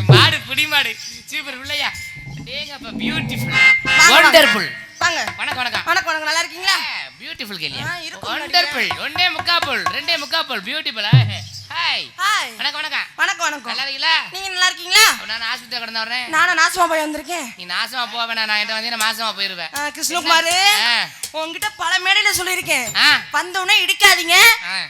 மாடு புடி மாடு சூப்பர் இல்லையா? டேங்கப்பா பியூட்டிஃபுல் வண்டர்ஃபுல். வாங்க. வணக்கம் வணக்கம். வணக்கம் வணக்கம். நல்லா இருக்கீங்களா? பியூட்டிஃபுல் கேலியா? வண்டர்ஃபுல். ஒண்ணே முக்காபுல், ரெண்டே முக்காபுல் பியூட்டிஃபுல். ஹாய். ஹாய். வணக்கம் வணக்கம். வணக்கம் வணக்கம். நல்லா இருக்கீங்களா? நீங்க நல்லா இருக்கீங்களா? நான் ஆஸ்பத்திரில கடந்து வரேன். நானும் நாசமா போய் வந்திருக்கேன். நீ நாசமா போவேனா? நான் என்கிட்ட வந்து மாசமா போயிருவேன். கிருஷ்ணகுமார் உங்ககிட்ட பல மேடையில சொல்லியிருக்கேன். வந்தவுடனே இடிக்காதீங்க,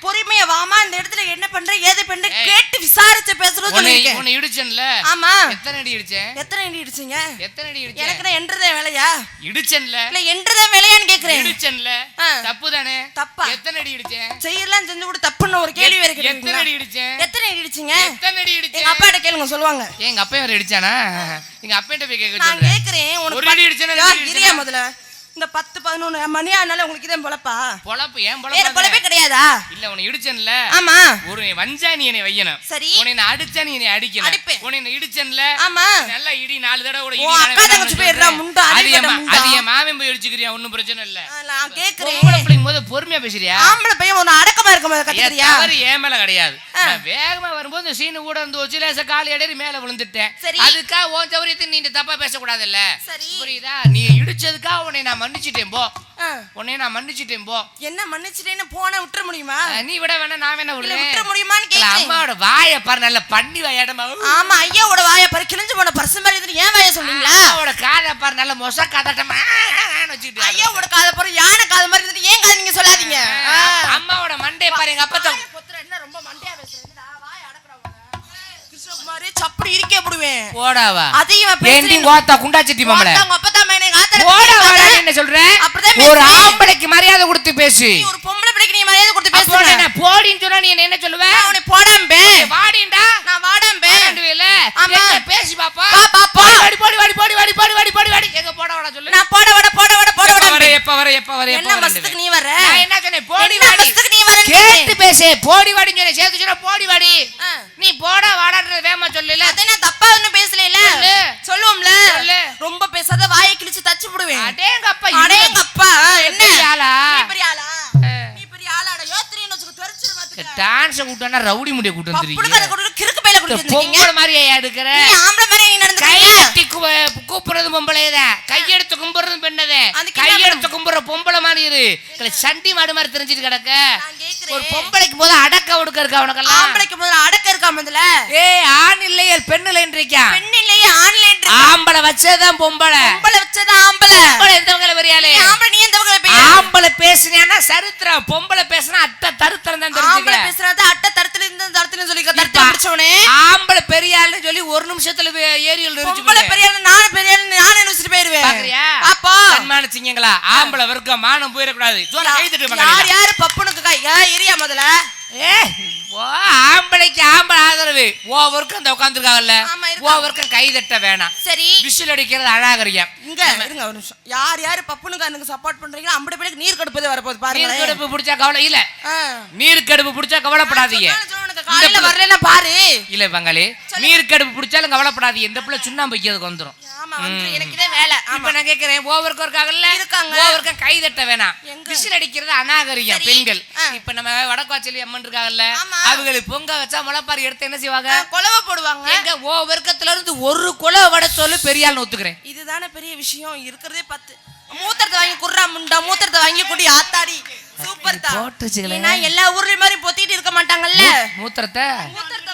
பொறுமையா வாமா, இந்த இடத்துல என்ன பண்ற ஏது பண்ற கேட்டு விசாரிச்சு பேசுறது சொல்லிருக்கேன். உன்னை இடிச்சேன்ல? ஆமா. எத்தனை அடி இடிச்சேன்? எத்தனை அடி இடிச்சீங்க? எத்தனை அடி இடிச்சேன்? எனக்கு நான் என்றதே வேலையா? இடிச்சேன்ல? இல்ல என்றதே வேலையான்னு கேக்குறேன். இடிச்சேன்ல? தப்பு தானே? தப்பா? எத்தனை அடி இடிச்சேன்? செய்யலாம் செஞ்சு கூட தப்புன்னு ஒரு கேள்வி வேற கேக்குறீங்க. எத்தனை அடி இடிச்சேன்? எத்தனை அடி இடிச்சீங்க? எத்தனை அடி இடிச்சேன்? எங்க அப்பாட்ட கேளுங்க சொல்லுவாங்க. எங்க அப்பா வேற இடிச்சானா? எங்க அப்பேட்ட போய் கேக்க சொல்றேன். நான் கேக்குறேன் உனக்கு ஒரு அடி இடிச்சேனா? இரியா முதல்ல. இந்த 10-11 மணி ஆனால உங்களுக்கு இதே பொளப்பா? பொளப்பு ஏன் பொளப்பு? பொளப்பே கிடையாதா? இல்ல உன்னை இடிச்சேன்ல? ஆமா. ஒரு வஞ்சா நீ என்னை வையணும். சரி. உன்னை நான் அடிச்சா நீ என்னை அடிக்கணும். உன்னை நான் இடிச்சேன்ல? ஆமா. நல்லா இடி 4 தடவை கூட இடி. அக்கா தங்கச்சி போயிடுறா முண்டா அடிக்கட முண்டா. அது ஏன் மாமன் போய் அடிச்சுக்கிறியா? ஒண்ணும் பிரச்சனை இல்ல. நான் கேக்குறேன். உங்கள பிள்ளைங்க போது பொறுமையா பேசுறியா? ஆம்பள பையன் ஒரு அடக்கமா இருக்கும்போது கத்துறியா? அவரு ஏன் மேல கிடையாது. நான் வேகமா வரும்போது இந்த சீனு கூட வந்து வச்சிலேச கால் எடறி மேல விழுந்துட்டேன். அதுக்கா உன் சௌரியத்தை நீ தப்பா பேச கூடாது இல்ல? புரியுதா? நீ இடிச்சதுக்கா உன்னை நான் மன்னிச்சிட்டேன் போ. உன்னை நான் மன்னிச்சிட்டேன் போ. என்ன மன்னிச்சிட்டேன்னு போனா விட்டுற முடியுமா? நீ விட வேணா நான் வேணா விட்டுற முடியுமான்னு கேக்குறேன். அம்மாவோட வாயை பாரு, நல்ல பண்ணி வாயாடமா. ஆமா, ஐயாவோட வாயை பாரு, கிழிஞ்சு போன பர்ஸ் மாதிரி இருக்கு. ஏன் வாயை சொல்றீங்களா? அம்மாவோட காதை பாரு, நல்ல மொச காதட்டமா வச்சிட்டு. ஐயாவோட காதை பாரு, யானை காது மாதிரி இருக்கு. ஏன் காது நீங்க சொல்லாதீங்க. அம்மாவோட மண்டைய பாரு, எங்க அப்பா தான் என்ன ரொம்ப மண்டையா பேசுறேன்டா. வாயை அடக்குறவங்க கிருஷ்ணகுமார் சப்படி இருக்கே போடுவேன். போடாவா அதிகமா பேசி கோத்தா குண்டாச்சிட்டி மாமள. உங்க அப்பா தான் மேனே காதற. போடா வாடா என்ன சொல்ற? ஒரு ஆம்பளைக்கு மரியாதை கொடுத்து பேசு. நீ ஒரு பொம்பளை பிள்ளைக்கு நீ மரியாதை கொடுத்து பேசு. என்ன போடின்னு சொன்னா நீ என்ன சொல்லுவ? அவனே போடாம்பே. வாடிண்டா. நான் வாடாம்பே. வாடுவேல. என்ன பேசி பாப்பா. பாப்பா. வாடி போடி வாடி போடி வாடி போடி வாடி போடி வாடி. எங்க போட வாடா சொல்லு. நான் போட வாடா போட வாடா போட வாடா. எப்ப வர என்ன மஸ்துக்கு நீ வர? நான் என்ன சொன்னேன்? போடி வாடி. மஸ்துக்கு நீ வர. கேட்டு பேசு. போடி வாடின்னு சொன்னே. சேர்த்து சொன்னா போடி வாடி. நீ போடா வாடான்றது வேமா சொல்லல. அத நான் தப்பா ஒண்ணும் பேசலைல. சொல்லுவோம்ல. ரொம்ப பேசாத, வாயை கிழிச்சு தச்சு போடுவேன். அடேங்க அப்பா. அடேங்க அப்பா. என்ன ஆளா? நீ பெரிய ஆளா? நீ பெரிய ஆளாடா. யோத்ரின்னு வச்சுக்க தெரிச்சிர மாட்டே. டான்ஸ் கூட்டனா ரவுடி முடிய கூட்டம் தெரியுங்க. புடுக்கற கூட்ட கிறுக்கு பையில கூட்டிருக்கீங்க. பொம்பளை மாதிரி ஏன் எடுக்கற? நீ ஆம்பளை மாதிரி நீ நடந்துக்கறீங்க. கை கட்டி கூப்புறது பொம்பளையதா. கை எடுத்து கும்புறது பெண்ணதே. கை எடுத்து கும்புற பொம்பளை மாதிரி இரு. சண்டி மாடு மாதிரி தெரிஞ்சிட்டு கிடக்க. ஒரு பொம்பளைக்கு போது அடக்க ஒடுக்க இருக்கா உனக்கெல்லாம்? ஆம்பளைக்கு போது அடக்க இருக்கா முதல்ல? ஏய் ஆண் இல்லையே பெண் இல்லைன்றியா? பெண் இல்லையே ஆண் இல்லைன்றீங்க. ஆம்பளை வச்சதான் பொம்பளை. பொம்பளை வச்சதான் ஆம்பளை. பொம்பளை எந்தவங்கள வரியாலே? நீ ஆம்பளை நீ எந்தவங்கள பேச? ஆம்பளை பேசுனியானா சரித்திரம், பொம்பளை பேசுனா அட்ட தருத்திரம் தான் தெரிஞ்சுக்க. ஆம்பளை பேசுறத அட்ட தருத்திரம் இந்த தருத்திரம் சொல்லிக்க. தருத்திரம் பிடிச்சவனே. ஆம்பளை பெரிய ஆளுன்னு சொல்லி ஒரு நிமிஷத்துல ஏரியில் நிறுத்தி. பொம்பளை பெரிய ஆளு நான் பெரிய ஆளு நான் நினைச்சிட்டு போயிடுவேன். பாக்குறியா? பாப்பா சன்மான சிங்கங்களா? ஆம்பளை வர்க்க மானம் போயிர கூடாது. ஜோர கை தட்டு மகனே. யார் யார் பப்புனுக்கு கை இரியா முதல்ல. ஆம்பளைக்கு ஆம்பளை ஆதரவு. ஓவருக்கு அந்த உட்கார்ந்துருக்காங்கல்ல, ஓவருக்கு கை தட்ட வேணாம். சரி, விசில் அடிக்கிறது அழகரியம். இங்க இருங்க ஒரு நிமிஷம். யார் யார் பப்புனுக்கு அன்னைக்கு சப்போர்ட் பண்றீங்களோ அம்பட பேருக்கு நீர் கடுப்பு வரப்போகுது பாருங்க. நீர் கடுப்பு பிடிச்சா கவலை இல்ல. நீர் கடுப்பு பிடிச்சா கவலைப்படாதீங்க. காலையில வரலன்னா பாரு. இல்ல பங்காளி, நீர் கடுப்பு பிடிச்சாலும் கவலைப்படாதீங்க. இந்த பிள்ளை சுண்ணாம்பு வைக்கிறதுக்கு வந்துரும். ஆமா வந்து எனக்கு இதே வேலை. இப்ப நான் கேக்குறேன், ஓவருக்கு இருக்காங்கல்ல, ஓவருக்கு கை தட்ட வேணாம். விசில் அடிக்கிறது அநாகரியம் பெண்கள். இப்ப நம்ம வடக்காச்சலி அம்மன் இருக்காங்கல்ல, அவங்களுக்கு பொங்க வச்சா முளைப்பாரி எடுத்து என்ன செய்வாங்க? கொலவை போடுவாங்க. எங்க ஓவர்க்கத்துல இருந்து ஒரு கொலவை வட சொல்லு பெரிய ஆள் ஒத்துக்கிறேன். இதுதானே பெரிய விஷயம். இருக்கிறதே 10 மூத்திரத்தை வாங்கி குர்றா முண்டா. மூத்திரத்தை வாங்கி குடி ஆத்தாடி. சூப்பர் தா. ஏன்னா எல்லா ஊர்லயும் மாதிரி பொத்திட்டு இருக்க மாட்டாங்கல்ல. மூத்திரத்தை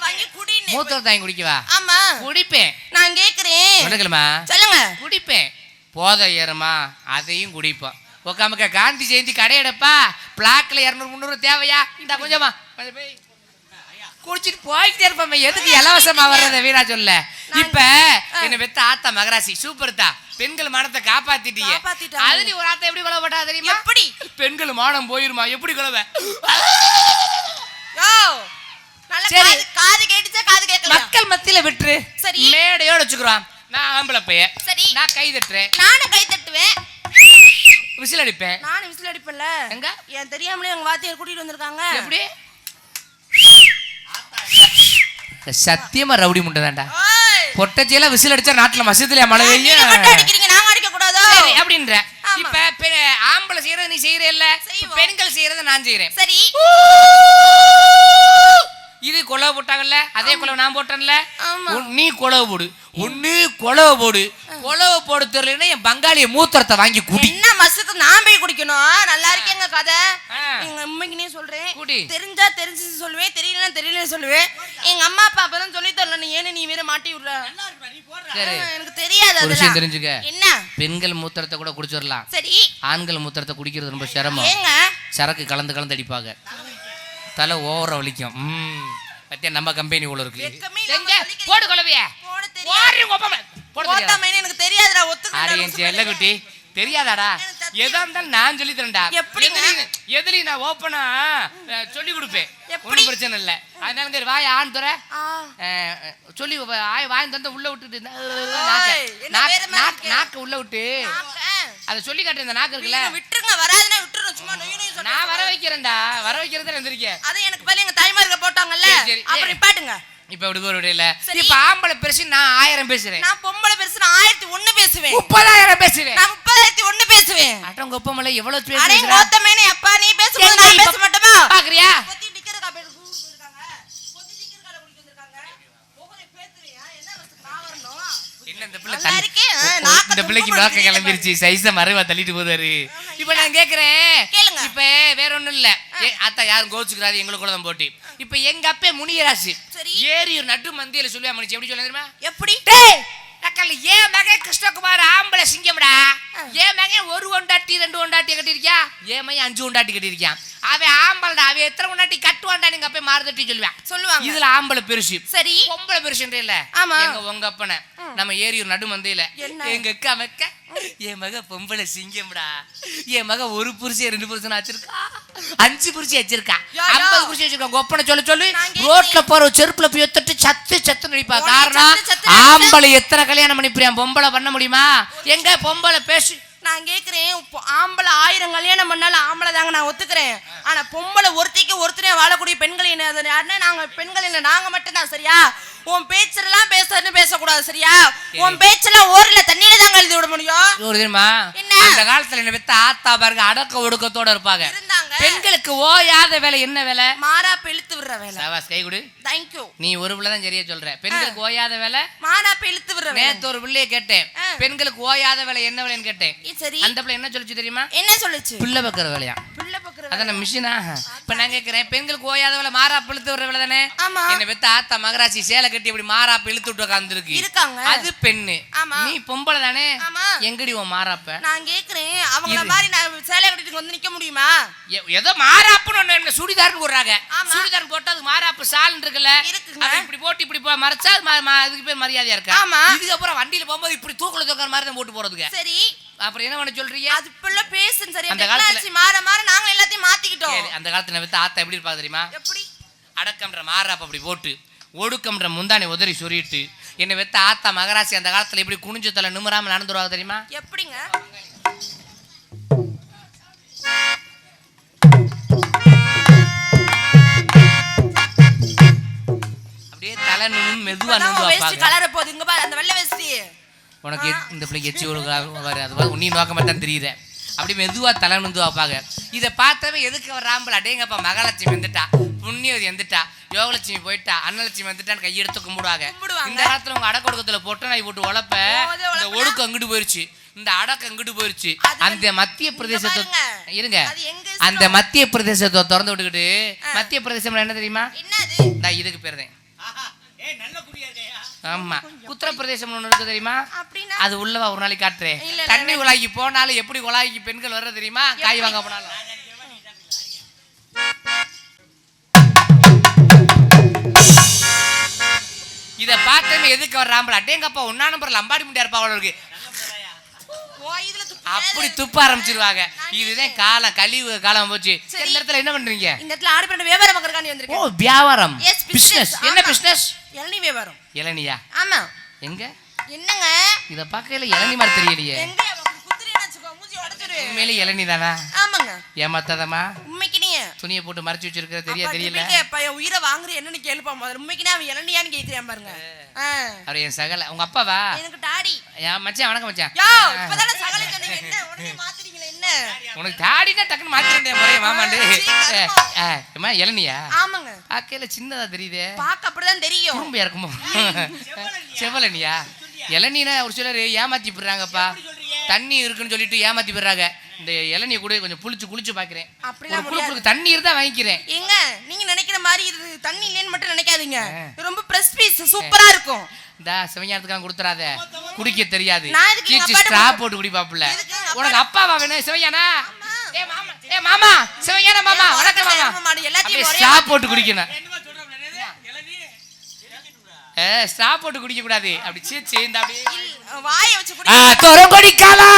வாங்கி குடி. மூத்திரத்தை வாங்கி குடிக்கவா? ஆமா குடிப்பேன். நான் கேக்குறேன். சொல்லுங்கம்மா. சொல்லுங்க. குடிப்பேன். போதை ஏறுமா அதையும் குடிப்போம். உக்காமக்க காந்தி ஜெயந்தி கடையடப்பா பிளாக்ல 200-300 தேவையா? இந்த கொஞ்சமா குடிச்சிட்டு போய்கிட்டே இருப்போம். எதுக்கு இலவசமா வர்றத வீரா சொல்ல. இப்ப என்ன பெத்த ஆத்தா மகராசி சூப்பர் தா. பெண்கள் மானத்தை காப்பாத்திட்டீங்க. அதுல ஒரு ஆத்தா எப்படி கொலப்பட்டா தெரியுமா? எப்படி பெண்கள் மானம் போயிருமா? எப்படி கொலவை? காது கேட்டுச்சா காது கேட்கல. மக்கள் மத்தியில விட்டுரு. சரி, மேடையோட வச்சுக்கிறோம். நான் ஆம்பளை பையன். சரி, நான் கை தட்டுறேன். நானும் கை தட்டுவேன். விசில் அடிப்பேன். நானும் விசில் அடிப்பேன்ல. எங்க ஏன் தெரியாமலே உங்க வாத்தியார் கூட்டிட்டு வந்திருக்காங்க. எப்படி? சத்தியமா ரவுடி முண்டை தான்டா. பொட்டச்சியெல்லாம் விசில் அடிச்சா நாட்டுல மசூதில மழை பெய்யும். அடிக்கிறீங்க, நாங்க அடிக்க கூடாதா? சரி அப்படின்ற. இப்ப ஆம்பளை செய்யறது நீ செய்யற இல்ல, பெண்கள் செய்யறத நான் செய்யறேன். சரி, போட்டாங்கல்ல, அதே குழவை நான் போட்டேன்ல. நீ குழவை போடு, ஒண்ணு குழவை போடு. குழவை போட தெரியலன்னா என் பங்காளிய மூத்திரத்தை வாங்கி குடி. என்ன மசுக்கு நான் போய் குடிக்கணும்? நல்லா இருக்கேங்க கதை. எங்க உண்மைக்குனே சொல்றேன், தெரிஞ்சா தெரிஞ்சு சொல்லுவேன், தெரியலன்னா தெரியல சொல்லுவேன். எங்க அம்மா அப்பா அப்பதான் சொல்லி தரல, நீ ஏன்னு நீ வேற மாட்டி விடுற. எனக்கு தெரியாது. ஒரு விஷயம் தெரிஞ்சுக்க, என்ன பெண்கள் மூத்திரத்தை கூட குடிச்சிடலாம், சரி ஆண்கள் மூத்திரத்தை குடிக்கிறது ரொம்ப சிரமம். சரக்கு கலந்து கலந்து அடிப்பாங்க, தலை ஓவர வலிக்கும். பத்தியா நம்ம கம்பெனி உள்ள இருக்கு. போடு குழவைய எனக்கு தெரியாதுடா. ஒத்துக்க குட்டி தெரியாதாடா? எதா இருந்தாலும் நான் சொல்லி தரேன்டா. எதுலயும் நான் ஓப்பனா சொல்லி கொடுப்பேன், ஒன்றும் பிரச்சனை இல்லை. அதனால வாய் ஆண் துற சொல்லி வாய் தந்த உள்ள விட்டுட்டு நாக்க உள்ள விட்டு அதை சொல்லி காட்டு. இந்த நாக்கு இருக்குல்ல, விட்டுருங்க, வராதுன்னா விட்டுறோம். சும்மா நான் வர வைக்கிறேன்டா, வர வைக்கிறதா இருந்திருக்கேன். அது எனக்கு பல எங்க தாய்மார்க போட்டாங்கல்ல, அப்புறம் நிப்பாட்டுங்க. இப்ப விடுக்க ஒரு விடையில. இப்ப ஆம்பளை பெருசு நான் 1000 பேசுறேன், நான் பொம்பளை பெருசு நான் 1001 பேசுவேன், 30,000 பேசுவேன், நான் 30,001 பேசுவேன். அட ஒப்பமல எவ்வளவு பேசுறீங்க? அடே ஓத்தமேனே அப்பா, நீ பேசும்போது நான் பேச மாட்டேமா? பாக்குறியா? கொத்தி டிக்கர் காப்பி குடிச்சிருக்காங்க, கொத்தி டிக்கர் கால குடிக்க வந்திருக்காங்க. ஒவ்வொரு பேத்துறியா? என்ன வஸ்து காவறணும்? என்ன இந்த பிள்ளை தள்ளி இந்த பிள்ளைக்கு வாக்க கிளம்பிருச்சு, சைஸ மறைவா தள்ளிட்டு போதாரு. இப்ப நான் கேக்குறேன், இப்ப வேற ஒண்ணும் இல்ல, அத்தா யாரும் கோச்சுக்கிறாரு, எங்களுக்கு கூட தான் போட்டி. இப்ப எங்க அப்பே முனியராசு ஏறி ஒரு நட்டு மந்தியில சொல்லுவா மனுச்சு. எப்படி சொல்ல தெரியுமா? எப்படி? ஏன் மகன் கிருஷ்ணகுமார் ஆம்பளை சிங்கம்டா, ஏன் மகன் 1 ஒண்டாட்டி 2 ஒண்டாட்டி கட்டிருக்கியா, ஏன் மகன் 5 ஒண்டாட்டி கட்டிருக்கியா, அவன் ஆம்பளடா, அவன் எத்தனை ஒண்டாட்டி கட்டுவான்டா நீங்க அப்ப மாறுதட்டி சொல்லுவாங்க. இதுல ஆம்பளை பெருசு, சரி பொம்பளை பெருசுன்ற இல்ல. எங்க உங்க அப்பனை நம்ம ஏறி ஒரு நடு மந்தையில எங்க அக்கா மக்க என் மக பொம்பளை சிங்கம்டா, என் மக 1 புருஷன் 2 புருஷன் வச்சிருக்கா, 5 புருஷன் வச்சிருக்கா, 50 புருஷன் வச்சிருக்கா. ஒப்பனை சொல்லு ரோட்ல போற செருப்புல போய் எடுத்துட்டு சத்து நடிப்பா. காரணம் ஆம்பளை எத்தனை கல்யாணம் பண்ணிப்பிரியா, பொம்பளை பண்ண முடியுமா? எங்க பொம்பளை பேசு. நான் கேக்குறேன், ஆம்பளை 1000 கல்யாணம் பண்ணாலும் ஆம்பளை தாங்க, நான் ஒத்துக்கிறேன். ஆனா பொம்பளை ஒருத்திக்கு ஒருத்தனே வாழக்கூடிய பெண்கள் என்ன, நாங்க பெண்கள் என்ன, நாங்க மட்டும் தான். சரியா? உன் பேச்செல்லாம் பேசக்கூடாது. சரியா? உன் பேச்செல்லாம் ஓரல தண்ணியில தாங்க எழுதி விட முடியும். தெரியுமா? அந்த காலத்துல என்ன பெத்த ஆத்தா பாருங்க அடக்க ஒடுக்கத்தோட இருப்பாங்க. பெண்களுக்கு ஓயாத வேலை என்ன வேலை? மாறாப்பு இழுத்து விடுற வேலை. சவாஸ், கை கொடு. Thank you. நீ ஒரு பிள்ளை தான் சரியா சொல்ற. பெண்களுக்கு ஓயாத வேலை மாறாப்பு இழுத்து விடுற வேலை. நேத்து ஒரு பிள்ளைய கேட்டேன், பெண்களுக்கு ஓயாத வேலை என்ன வேலைன்னு கேட்டேன். சரி, அந்த பிள்ளை என்ன சொல்லுச்சு தெரியுமா? என்ன சொல்லுச்சு? பிள்ளை பக்கற வேலையா. பிள்ளை பக்கற அதான மிஷினா? இப்ப நான் கேக்குறேன், பெண்களுக்கு ஓயாத வேலை மாறாப்பு இழுத்து விடுற வேலை தானே? என்ன பெத்த ஆத்தா மகராசி சேலை கட்டி இப்படி மாறாப்பு இழுத்து விட்டு உட்கார்ந்துருக்கு இருக்காங்க, அது பெண்ணு. நீ பொம்பளை தானே, எங்கடி உன் மாறாப்ப? நான் கேக்குறேன், அவங்கள மாதிரி நான் சேலை கட்டிட்டு வந்து நிக்க முடியுமா? ஏதோ மாறாப்புன்னு என்ன சுடிதார்னு போடுறாங்க, சுடிதார் போட்டா அது மாறாப்பு சால்னு இருக்குல்ல, இப்படி போட்டு இப்படி மறைச்சா அதுக்கு பேர் மரியாதையா இருக்கா? இதுக்கப்புறம் வண்டியில போகும்போது இப்படி தூக்கல தூக்குற மாதிரி தான் போட்டு போறதுக்கு. சரி, அப்புறம் என்ன பண்ண சொல்றீங்க? அது பிள்ள பேசுன்னு சரியா? அந்த காலத்துல மாற நாங்க எல்லாத்தையும் மாத்திக்கிட்டோம். அந்த காலத்துல வித்து ஆத்தா எப்படி இருப்பா தெரியுமா? எப்படி? அடக்கம்ன்ற மாறாப்ப அப்படி போட்டு ஒடுக்கம்ன்ற முந்தானை உதறி சொறிட்டு என்ன வெத்த ஆத்தா மகராசி அந்த காலத்துல இப்படி குனிஞ்சு தலை நிமிராம நடந்துருவாங்க தெரியுமா? எப்படிங்க? அப்படியே தலை நிமிர்ந்து மெதுவா நிமிர்ந்து வைப்பாங்க. கலர போகுது இங்க பாரு அந்த வெள்ளை வேஷ்டி. உனக்கு இந்த பிள்ளைக்கு எச்சி ஒழுங்காக அது நீ நோக்கமா தான் தெரியுற. அப்படி மெதுவா தலை நிமிர்ந்து வைப்பாங்க. இதை பார்த்தவே எதுக்கு அவர் ராம்பல் அடேங்கப்பா மகாலட்சுமி வந்துட்டா, புண்ணியவதி வந்துட்டா, யோகலட்சுமி போயிட்டா, அன்னலட்சுமி வந்துட்டான்னு கையெடுத்து கும்பிடுவாங்க. இந்த காலத்துல உங்க அடக்க ஒடுக்கத்துல பொட்டு நாய் போட்டு உழப்ப இந்த ஒடுக்கம் அங்கிட்டு போயிருச்சு, இந்த அடக்கம் அங்கிட்டு போயிருச்சு. அந்த மத்திய பிரதேசத்தை இருங்க, அந்த மத்திய பிரதேசத்தை திறந்து விட்டுக்கிட்டு, மத்திய பிரதேசம் என்ன தெரியுமா? நான் இதுக்கு பேர் தான். ஆமா, உத்தரப்பிரதேசம் ஒண்ணு இருக்கு தெரியுமா? அது உள்ளவா ஒரு நாளைக்கு காட்டுறேன். தண்ணி குழாய்க்கு போனாலும் எப்படி குழாய்க்கு பெண்கள் வர்ற தெரியுமா? காய் வாங்க போனாலும் இத பார்த்தமே எதுக்கு வர்றாம்பல அடேங்கப்பா ஒன்னா நம்பர் லம்பாடி முண்டியா இருப்பா அவளுக்கு அப்படி துப்ப ஆரம்பிச்சிருவாங்க. இதுதான் காலம், கழிவு காலம் போச்சு. இந்த இடத்துல என்ன பண்றீங்க? இந்த இடத்துல ஆடு பண்ண வியாபாரம் பண்றதுக்காண்டி வந்திருக்கேன். ஓ, வியாபாரம், பிசினஸ். என்ன பிசினஸ்? இளநீ வியாபாரம். இளநியா? ஆமா. எங்க? என்னங்க இத பார்க்கல இளநீ மாதிரி தெரியலையே. எங்க குத்துறேன்னு வெச்சுக்கோ மூஞ்சி உடைச்சிரு. உண்மையிலே இளநீ தானா? ஆமாங்க. ஏமாத்தாதமா? உண்மைக்கினியே துணியை போட்டு மறைச்சு வச்சிருக்க தெரியல. பையன் உயிரை வாங்குற என்னன்னு கேளுப்பா முதல்ல. உண்மைக்கினே அவன் இளநியான்னு கேக்குறான் பாருங்க. அவர் என் சகல. உங்க அப்பாவா? எனக்கு டாடி. மச்சான் வணக்கம் மச்சான். யோ இப்பதான சகல சொன்னீங்க, என்ன உடனே மாத்திட்டீங்களே? என்ன உனக்கு தாடினா டக்குன்னு மாத்திரண்டே முறைய மாமாண்டு. ஏமா இளநியா? ஆமாங்க. பாக்கையில சின்னதா தெரியுதே. பாக்க அப்படிதான் தெரியும். குறும்பியா இருக்குமோ? செவலனியா? இளநீனா ஒரு சிலர் ஏமாத்தி போடுறாங்கப்பா. தண்ணி இருக்குன்னு சொல்லிட்டு ஏமாத்தி போடுறாங்க. இந்த இளநியை கூட கொஞ்சம் புளிச்சு பாக்குறேன். அப்படிலாம் தண்ணி இருந்தா வாங்கிக்கிறேன். ஏங்க நீங்க நினைக்கிற மாதிரி இது தண்ணி இல்லைன்னு மட்டும் நினைக்காதீங்க. ரொம்ப பிரஸ் பீஸ் சூப்பரா இருக்கும். இந்த சிவஞானத்துக்காக கொடுத்துறாத, குடிக்க தெரியாது. கீச்சி ஸ்ட்ரா போட்டு குடிப்பாப்புல. உனக்கு அப்பாவா வேணும் சிவஞானா? ஏ மாமா சிவஞானா மாமா வணக்கம் மாமா. எல்லாத்தையும் ஸ்ட்ரா போட்டு குடிக்கணும். ஸ்ட்ரா போட்டு குடிக்க கூடாது. அப்படி சீச்சி இந்த அப்படியே வாயை வச்சு குடி. தோரம் கொடிக்காலா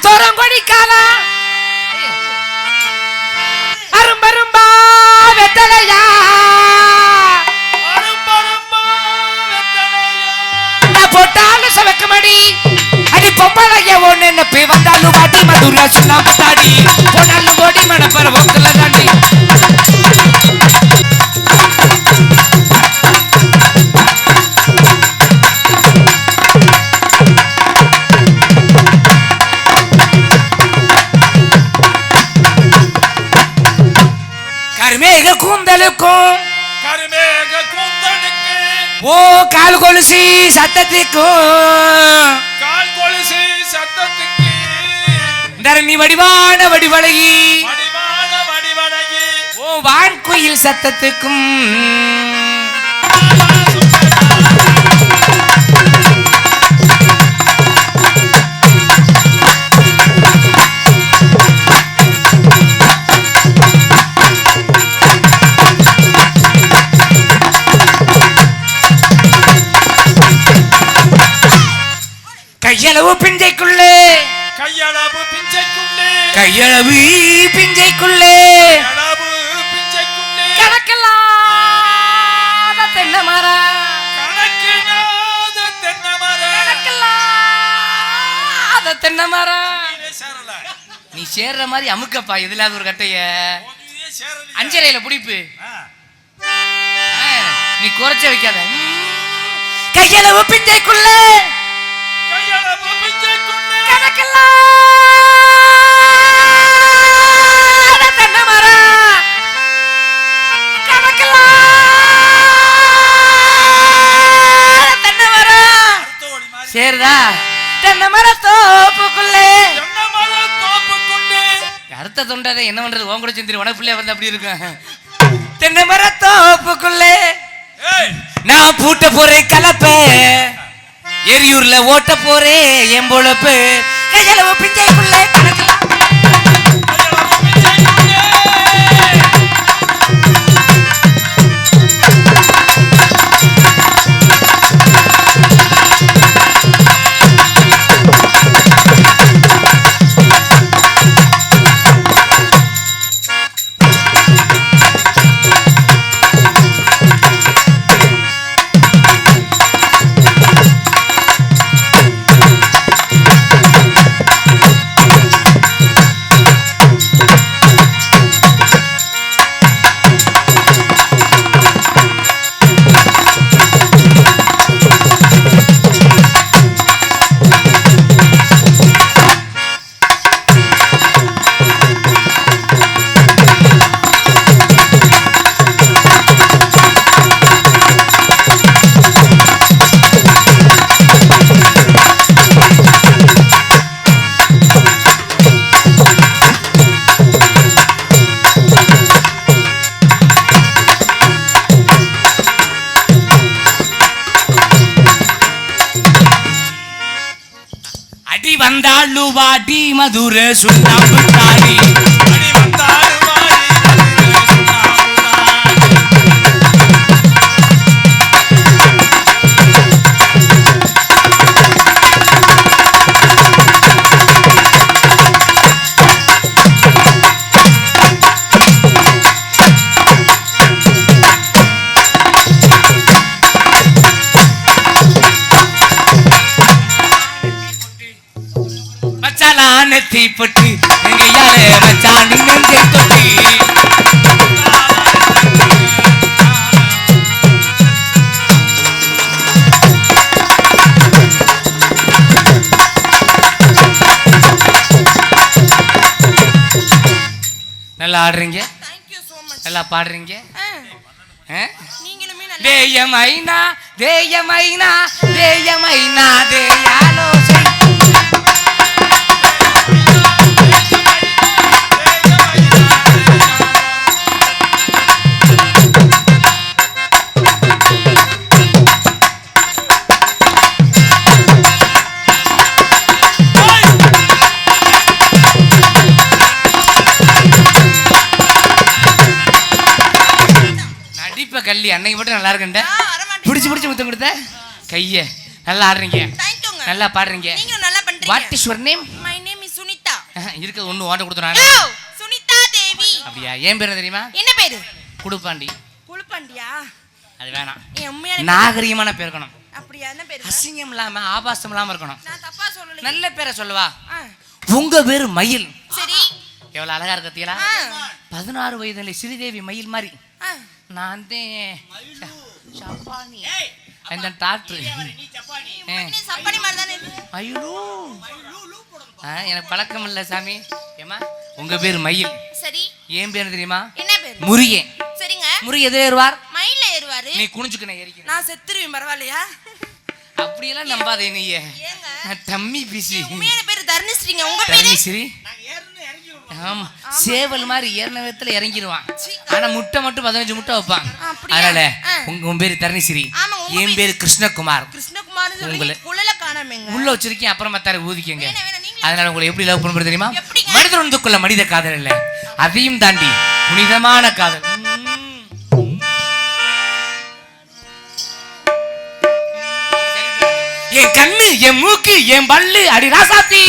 தோரங்கொடிக்காலா அரும்பரும்பா வெத்தலையா போட்டாலும் சவக்குமடி அடி பொம்பளைய ஒண்ணு நப்பி வந்தாலும் வாட்டி மதுரா சொன்னா தாடி போனாலும் ஓடி மனப்பற போக்கல தாண்டி கருமேக கூந்தலுக்கும் ஓ கால் கொலுசி சத்தத்துக்கும் தரணி வடிவான வடிவழகி ஓ வான்குயில் சத்தத்துக்கும் கையளவு பிஞ்சைக்குள்ளே கையளவு பிஞ்சைக்குள்ளே கணக்கெல்லாத தென்னை மரம் கணக்கெல்லாத தென்னை மரம். நீ சேர்ற மாதிரி அமுக்கப்பா எதுல ஒரு கட்டைய அஞ்சலையில புடிப்பு நீ குறைச்ச வைக்காத. கையளவு பிஞ்சைக்குள்ளே சேர்தா தென்னை மர தோப்புக்குள்ளே அர்த்த தொண்டதை என்ன பண்றது உன் கூட செந்திரி உனக்கு பிள்ளையா வந்து அப்படி இருக்கும். தென்னை மர தோப்புக்குள்ளே நான் பூட்ட போறேன் கலப்ப எரியூர்ல ஓட்ட போறேன் என் பொழப்பு கையளவு பிஞ்சைக்குள்ளே வந்தாளு வாடி மதுர சுண்ணாம்பு தாடி நெத்தி பொட்டி எங்கையாலே மச்சான் நெஞ்சை தொட்டி நல்லா ஆடுறீங்க, Thank you so much. நல்லா பாடுறீங்க. நீங்களுமே நல்லா தேயமைனா தேயமைனா தேயமைனா தேயாலோ கல்லி அன்னைக்கு மட்டும் நல்லா இருக்கேன். பிடிச்சு பிடிச்சு முத்தம் கொடுத்த கைய நல்லா ஆடுறீங்க, நல்லா பாடுறீங்க. நீங்க நல்லா பண்றீங்க. What is your name? My name is Sunita. இருக்குது ஒண்ணு ஓட்ட கொடுத்துறானே. சுனிதா தேவி. அப்படியா? ஏன் பேர் தெரியுமா? என்ன பேரு? குடுப்பாண்டி. குடுப்பாண்டியா? அது வேணாம், என் உண்மையான நாகரிகமான பேர் இருக்கணும். அப்படியா? என்ன பேரு? அசிங்கம் இல்லாம ஆபாசம் இல்லாம இருக்கணும். நான் தப்பா சொல்லல. நல்ல பேரை சொல்லவா? உங்க பேரு மயில். சரி. எவ்வளவு அழகா இருக்கீங்களா? 16 வயதுல ஸ்ரீதேவி மயில் மாதிரி. நான் சப்பானி அந்த டாக்டர். சப்பானி மாதிரி தானே இருக்கு. ஐயோ எனக்கு பழக்கம் இல்ல சாமி. ஏமா உங்க பேர் மயில். சரி. ஏன் பேர் தெரியுமா? என்ன பேர்? முருகே. சரிங்க. முருகே எதுல ஏறுவார்? மயில்ல ஏறுவாரு. நீ குனிஞ்சுக்கு நான் ஏறிக்கிறேன். நான் செத்துருவேன், பரவாயில்லையா? அப்படியெல்லாம் நம்பாதே நீ. நான் தம்மி பிசி. உண்மையான பேர் தர்ணிஸ்ரீங்க. உங்க பேரு? தர்ணிஸ்ரீ. ஆமா, சேவல் மாதிரி ஏறின விதத்துல இறங்கிடுவான். ஆனா முட்டை மட்டும் 15 முட்டை வைப்பான். அதனால உங்க பேரு தர்ணிஸ்ரீ, என் பேரு கிருஷ்ணகுமார். கிருஷ்ணகுமார் சொல்லி குழல காணாமேங்க. உள்ள வச்சிருக்கேன், அப்புறமா தர ஊதிக்கங்க. அதனால உங்களை எப்படி லவ் பண்ணுறது தெரியுமா? மனிதன் ஒன்றுக்குள்ள மனித காதல் இல்ல, அதையும் தாண்டி புனிதமான காதல். என் கண்ணு, என் மூக்கு, என் பல்லு, அடி ராசாத்தி,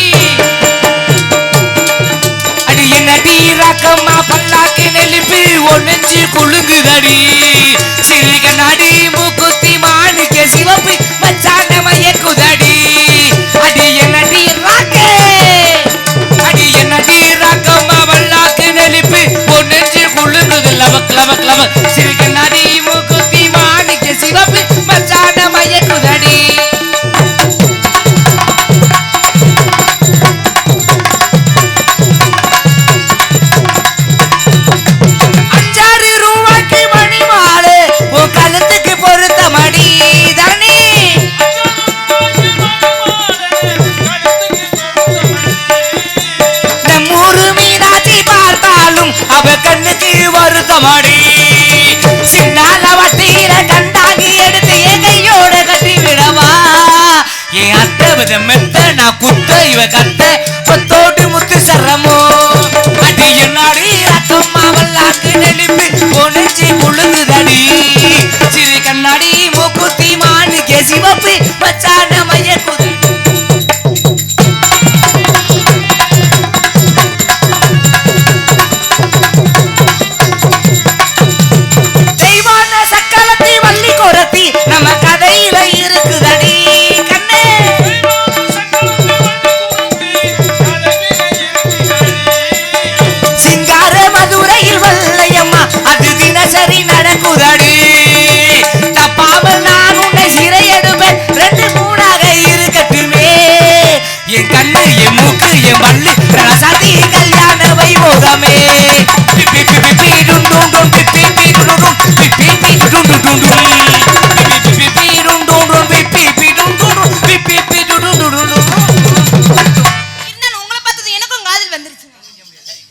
அடி என் அடி ராக்கம்மா பல்லாக்கு நெலிப்பி ஒன்னெஞ்சு குழுங்குதடி, சிறு கண்ணாடி மூக்குத்தி மாணிக்க சிவப்பு மச்சான மயக்குதடி, அடி என் அடி ராக்கே, அடி என் அடி ராக்கம்மா பல்லாக்கு நெலிப்பி ஒன்னெஞ்சு குழுங்குது லவக் லவக் லவக், சிறு கண்ணாடி மூக்குத்தி மாணிக்க சிவப்பு மச்சான மயக்குதடி. கழுத்துக்கு பொறுத்த மடி தானே, நம்மூரு மீனாட்சி பார்த்தாலும் அவ கண்ணுக்கு வருத்த மடி, சின்னால வட்டீர கண்டாங்கி எடுத்து என் கையோட கட்டி விடவா, என் அத்தை வித மெத்த நான் குத்த இவ கத்த கொத்தோடு முத்து சரமோ, அடி என்னாடி ரத்தம்மா வல்லாக்கு நெலிப்பி ஒனிச்சு குழுங்குதடி, சிறு கண்ணாடி மூக்குத்தி மாணிக்க சிவப்பு மச்சான மயக்குது. தெய்வான சக்கலத்தி வள்ளி கொரத்தி நம்ம கதையில இருக்குதடி கண்ணே, சிங்கார மதுரையில் வல்லையம்மா அது தினசரி நடக்குதடி, தப்பாமல் நான் உன்னை சிறையெடுப்பேன் 2 3ஆக இருக்கட்டுமே, என் கண்ணு, என் மூக்கு, என் பல்லு ரசதி கல்யாண வைபோகமே, உங்களை பார்த்தது எனக்கும் காதல் வந்துருச்சு.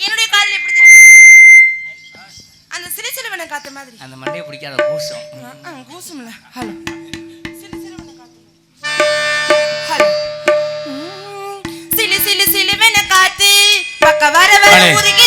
என்னுடைய காதல் எப்படி தெரியும்? அந்த சிறுசிறுவனை காத்த மாதிரி. அந்த மண்டையை பிடிக்காத கூசம். கூசம் இல்ல. ஹலோ, சிறுசிறுவனை காத்து. ஹலோ, சிலு சிலு சிலுவனை காத்து பக்க வர வர உருகி